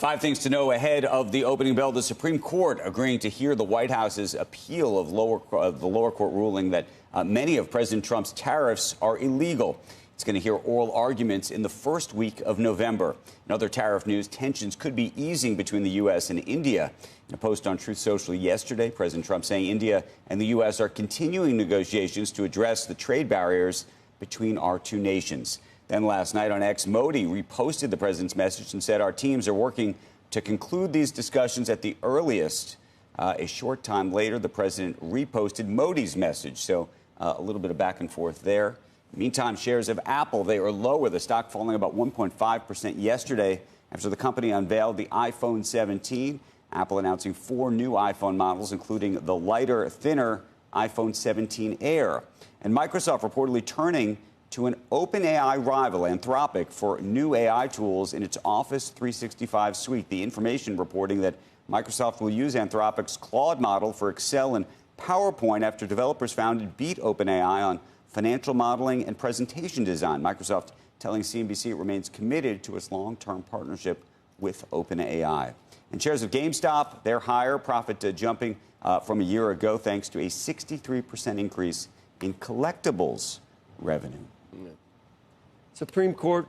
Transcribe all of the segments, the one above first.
5 things to know ahead of the opening bell. The Supreme Court agreeing to hear the White House's appeal of the lower court ruling that many of President Trump's tariffs are illegal. It's going to hear oral arguments in the first week of November. In other tariff news, tensions could be easing between the U.S. and India. In a post on Truth Social yesterday, President Trump saying India and the U.S. are continuing negotiations to address the trade barriers between our two nations. Then last night on X, Modi reposted the president's message and said our teams are working to conclude these discussions at the earliest. A short time later, the president reposted Modi's message. So a little bit of back and forth there. Meantime, shares of Apple, they are lower. The stock falling about 1.5% yesterday after the company unveiled the iPhone 17. Apple announcing 4 new iPhone models, including the lighter, thinner iPhone 17 Air. And Microsoft reportedly turning to an OpenAI rival, Anthropic, for new AI tools in its Office 365 suite. The Information reporting that Microsoft will use Anthropic's Claude model for Excel and PowerPoint after developers found it beat OpenAI on financial modeling and presentation design. Microsoft telling CNBC it remains committed to its long-term partnership with OpenAI. And shares of GameStop, they're higher, profit jumping from a year ago thanks to a 63% increase in collectibles revenue. Supreme Court,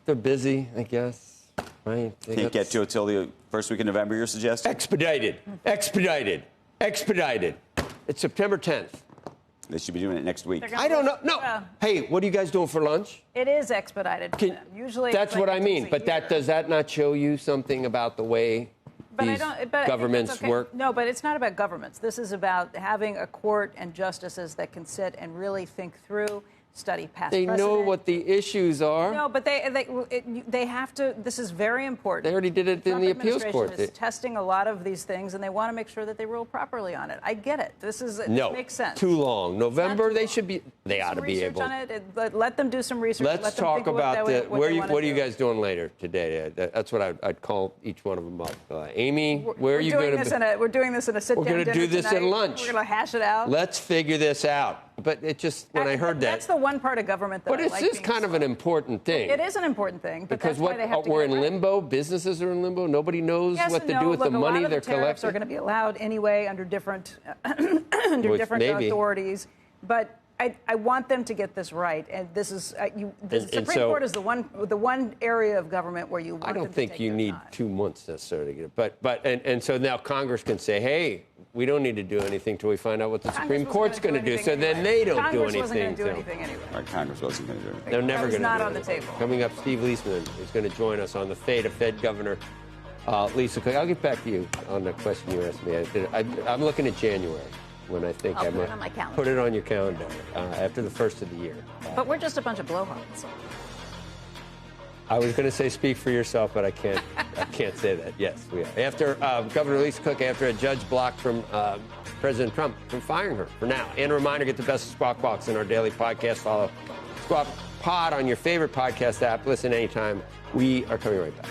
they're busy, I guess. Right? Can't get to it till the first week of November, you're suggesting? Expedited. It's September 10th. They should be doing it next week. I don't know. No. Hey, what are you guys doing for lunch? It is expedited. Usually, that's what I mean. But does that not show you something about the way these governments work? No, but it's not about governments. This is about having a court and justices that can sit and really think through, study past precedent. They know what the issues are. No, but they have to. This is very important. They already did it in the appeals court. The administration is testing a lot of these things, and they want to make sure that they rule properly on it. I get it. This makes sense. Too long. November, they should be. They ought to be able. On it. Let them do some research. Let's talk about the. What are you guys doing later today? That's what I'd call each one of them up. Amy, where are you going to? We're doing this in a sit-down. We're going to do this at lunch. We're going to hash it out. Let's figure this out. But it just, when I heard that. That's the one part of government that I like. But it's just kind of an important thing. It is an important thing. But because that's why they have to we're in limbo. Businesses are in limbo. Nobody knows what to do with the money they're collecting. Tariffs are going to be allowed anyway under different authorities. But I want them to get this right, and this is the Supreme Court is the one area of government where you want. I don't think you need 2 months necessarily to get it, but so now Congress can say, hey, we don't need to do anything till we find out what the Supreme Court's going to do. So then they don't do anything. Congress wasn't going to do anything anyway. Right, Congress wasn't going to do anything. They're never going to do anything. Not on the table. Coming up, Steve Leisman is going to join us on the fate of Fed Governor Lisa Cook. I'll get back to you on the question you asked me. I'm looking at January. When I think I'll put it on my calendar. Put it on your calendar after the first of the year. But we're just a bunch of blowhards. I was going to say speak for yourself, but I can't. I can't say that. Yes, we are. After Governor Lisa Cook, after a judge blocked from President Trump from firing her for now. And a reminder: get the best of Squawk Box in our daily podcast. Follow Squawk Pod on your favorite podcast app. Listen anytime. We are coming right back.